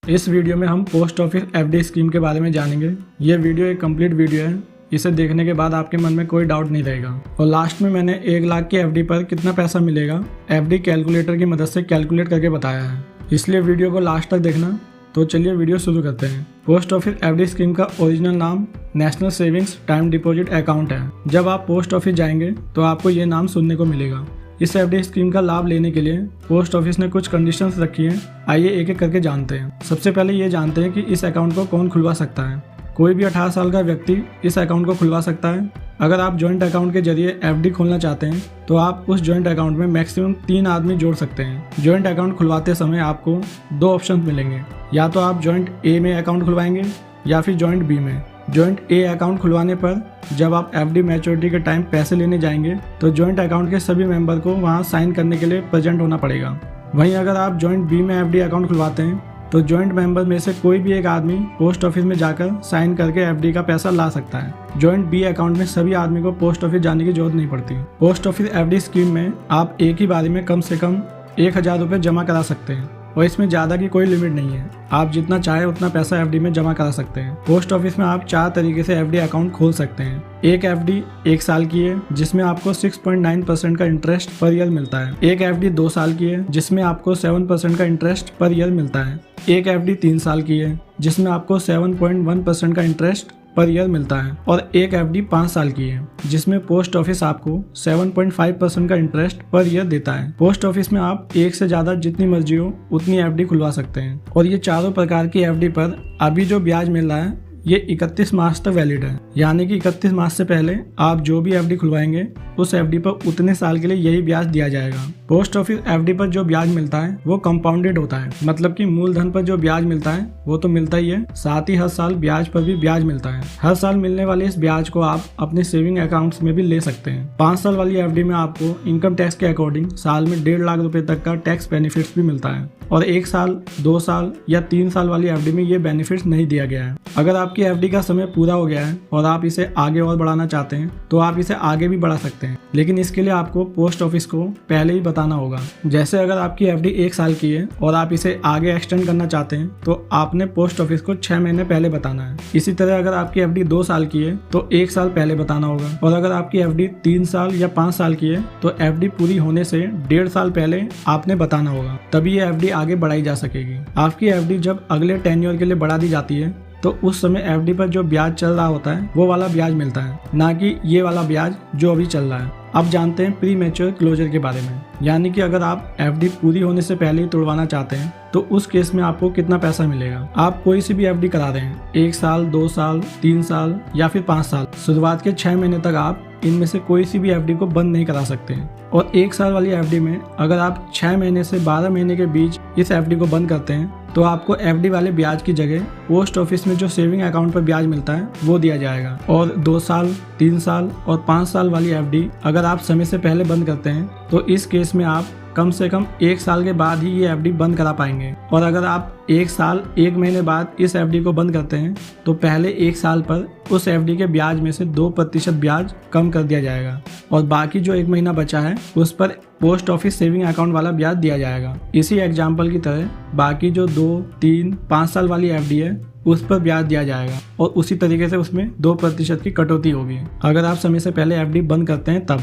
इस वीडियो में हम पोस्ट ऑफिस एफडी स्कीम के बारे में जानेंगे। ये वीडियो एक कंप्लीट वीडियो है। इसे देखने के बाद आपके मन में कोई डाउट नहीं रहेगा। और लास्ट में मैंने 1 लाख की एफडी पर कितना पैसा मिलेगा एफडी कैलकुलेटर की मदद से कैलकुलेट करके बताया है, इसलिए वीडियो को लास्ट तक देखना। तो चलिए वीडियो शुरू करते हैं। पोस्ट ऑफिस एफडी स्कीम का ओरिजिनल नाम national savings time deposit account है। जब आप पोस्ट ऑफिस जाएंगे तो आपको ये नाम सुनने को मिलेगा। इस एफडी स्कीम का लाभ लेने के लिए पोस्ट ऑफिस ने कुछ कंडीशंस रखी हैं। आइए एक एक करके जानते हैं। सबसे पहले ये जानते हैं कि इस अकाउंट को कौन खुलवा सकता है। कोई भी 18 साल का व्यक्ति इस अकाउंट को खुलवा सकता है। अगर आप जॉइंट अकाउंट के जरिए एफडी खोलना चाहते हैं तो आप उस जॉइंट अकाउंट में मैक्सिमम 3 आदमी जोड़ सकते हैं। जॉइंट अकाउंट खुलवाते समय आपको 2 ऑप्शन मिलेंगे, या तो आप जॉइंट ए में अकाउंट खुलवाएंगे या फिर जॉइंट बी में। जॉइंट ए अकाउंट खुलवाने पर जब आप एफडी मैच्योरिटी के टाइम पैसे लेने जाएंगे तो जॉइंट अकाउंट के सभी मेंबर को वहां साइन करने के लिए प्रेजेंट होना पड़ेगा। वहीं अगर आप जॉइंट बी में एफडी अकाउंट खुलवाते हैं तो जॉइंट मेंबर में से कोई भी एक आदमी पोस्ट ऑफिस में जाकर साइन करके एफडी का पैसा ला सकता है। जॉइंट बी अकाउंट में सभी आदमी को पोस्ट ऑफिस जाने की जरूरत नहीं पड़ती। पोस्ट ऑफिस एफडी स्कीम में आप एक ही बारी में कम से कम 1000 रुपये जमा करा सकते हैं और इसमें ज़्यादा की कोई लिमिट नहीं है। आप जितना चाहे उतना पैसा एफडी में जमा करा सकते हैं। पोस्ट ऑफिस में आप 4 तरीके से एफडी अकाउंट खोल सकते हैं। एक एफडी 1 साल की है जिसमें आपको 6.9% का इंटरेस्ट पर ईयर मिलता है। एक एफडी 2 साल की है जिसमें आपको 7% का इंटरेस्ट पर ईयर मिलता है। एक एफडी 3 साल की है जिसमें आपको 7.1% का इंटरेस्ट पर ईयर मिलता है। और एक एफडी 5 साल की है जिसमें पोस्ट ऑफिस आपको 7.5% का इंटरेस्ट पर ईयर देता है। पोस्ट ऑफिस में आप एक से ज्यादा जितनी मर्जी हो उतनी एफडी खुलवा सकते हैं। और ये चारों प्रकार की एफडी पर अभी जो ब्याज मिल रहा है ये 31 मार्च तक वैलिड है, यानी कि 31 मार्च से पहले आप जो भी एफडी खुलवाएंगे उस एफडी पर उतने साल के लिए यही ब्याज दिया जाएगा। पोस्ट ऑफिस एफडी पर जो ब्याज मिलता है वो कंपाउंडेड होता है, मतलब कि मूलधन पर जो ब्याज मिलता है वो तो मिलता ही है, साथ ही हर साल ब्याज पर भी ब्याज मिलता है। हर साल मिलने वाले इस ब्याज को आप अपने सेविंग अकाउंट्स में भी ले सकते हैं। 5 साल वाली एफडी में आपको इनकम टैक्स के अकॉर्डिंग साल में 1.5 लाख रुपए तक का टैक्स बेनिफिट्स भी मिलता है। और 1 साल, 2 साल या 3 साल वाली एफडी में ये बेनिफिट्स नहीं दिया गया है। अगर आपकी एफडी का समय पूरा हो गया है और आप इसे आगे और बढ़ाना चाहते हैं तो आप इसे आगे भी बढ़ा सकते हैं, लेकिन इसके लिए आपको पोस्ट ऑफिस को पहले ही बताना होगा। जैसे अगर आपकी एफडी 1 साल की है और आप इसे आगे एक्सटेंड करना चाहते हैं तो आपने पोस्ट ऑफिस को 6 महीने पहले बताना है। इसी तरह अगर आपकी एफडी 2 साल की है तो 1 साल पहले बताना होगा। और अगर आपकी एफडी 3 साल या 5 साल की है तो एफडी पूरी होने से 1.5 साल पहले आपने बताना होगा, तभी ये एफडी आगे बढ़ाई जा सकेगी। आपकी एफडी जब अगले टेन्योर के लिए बढ़ा दी जाती है तो उस समय एफडी पर जो ब्याज चल रहा होता है वो वाला ब्याज मिलता है, ना कि ये वाला ब्याज जो अभी चल रहा है। अब जानते हैं प्री मैच्योर क्लोजर के बारे में, यानी कि अगर आप एफडी पूरी होने से पहले ही तोड़वाना चाहते हैं तो उस केस में आपको कितना पैसा मिलेगा। आप कोई सी भी एफडी करा रहे हैं, 1 साल, 2 साल, 3 साल या फिर 5 साल, शुरुआत के 6 महीने तक आप इनमें से कोई सी भी एफडी को बंद नहीं करा सकते हैं। और 1 साल वाली एफडी में अगर आप 6 महीने से 12 महीने के बीच इस एफडी को बंद करते हैं तो आपको एफडी वाले ब्याज की जगह पोस्ट ऑफिस में जो सेविंग अकाउंट पर ब्याज मिलता है वो दिया जाएगा। और 2 साल, 3 साल और 5 साल वाली एफडी अगर आप समय से पहले बंद करते हैं तो इस केस में आप कम से कम 1 साल के बाद ही ये एफडी बंद करा पाएंगे। और अगर आप 1 साल 1 महीने बाद इस एफडी को बंद करते हैं तो पहले 1 साल पर उस एफडी के ब्याज में से 2% ब्याज कम कर दिया जाएगा और बाकी जो 1 महीना बचा है उस पर पोस्ट ऑफिस सेविंग अकाउंट वाला ब्याज दिया जाएगा। इसी एग्जाम्पल की तरह बाकी जो 2, 3, 5 साल वाली एफडी है उस पर ब्याज दिया जाएगा और उसी तरीके से उसमें 2% की कटौती होगी अगर आप समय से पहले एफडी बंद करते हैं तब।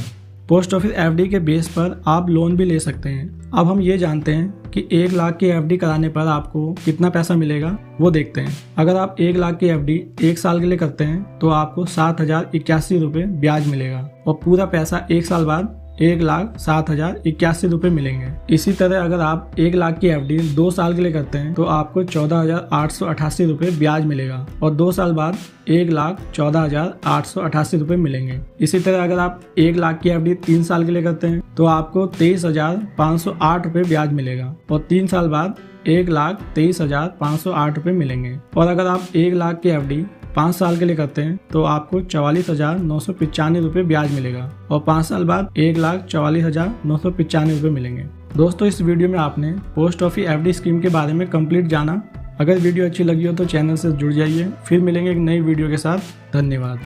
पोस्ट ऑफिस एफडी के बेस पर आप लोन भी ले सकते हैं। अब हम ये जानते हैं कि 1 लाख की एफडी कराने पर आपको कितना पैसा मिलेगा वो देखते हैं। अगर आप 1 लाख की एफडी 1 साल के लिए करते हैं तो आपको 7,081 रुपये ब्याज मिलेगा और पूरा पैसा 1 साल बाद 1,07,081 रुपये मिलेंगे। इसी तरह अगर आप 1 लाख की एफडी 2 साल के लिए करते हैं तो आपको 14,888 रुपये ब्याज मिलेगा और 2 साल बाद 1,14,888 रुपये मिलेंगे। इसी तरह अगर आप 1 लाख की एफडी 3 साल के लिए करते हैं तो आपको 23,508 रुपये ब्याज मिलेगा और 3 साल बाद 1,23,508 रुपये मिलेंगे। और अगर आप 1 लाख की एफडी 5 साल के लिए करते हैं तो आपको 44,995 रुपये ब्याज मिलेगा और 5 साल बाद 1,44,995 रुपये मिलेंगे। दोस्तों, इस वीडियो में आपने पोस्ट ऑफिस एफडी स्कीम के बारे में कंप्लीट जाना। अगर वीडियो अच्छी लगी हो तो चैनल से जुड़ जाइए। फिर मिलेंगे एक नई वीडियो के साथ। धन्यवाद।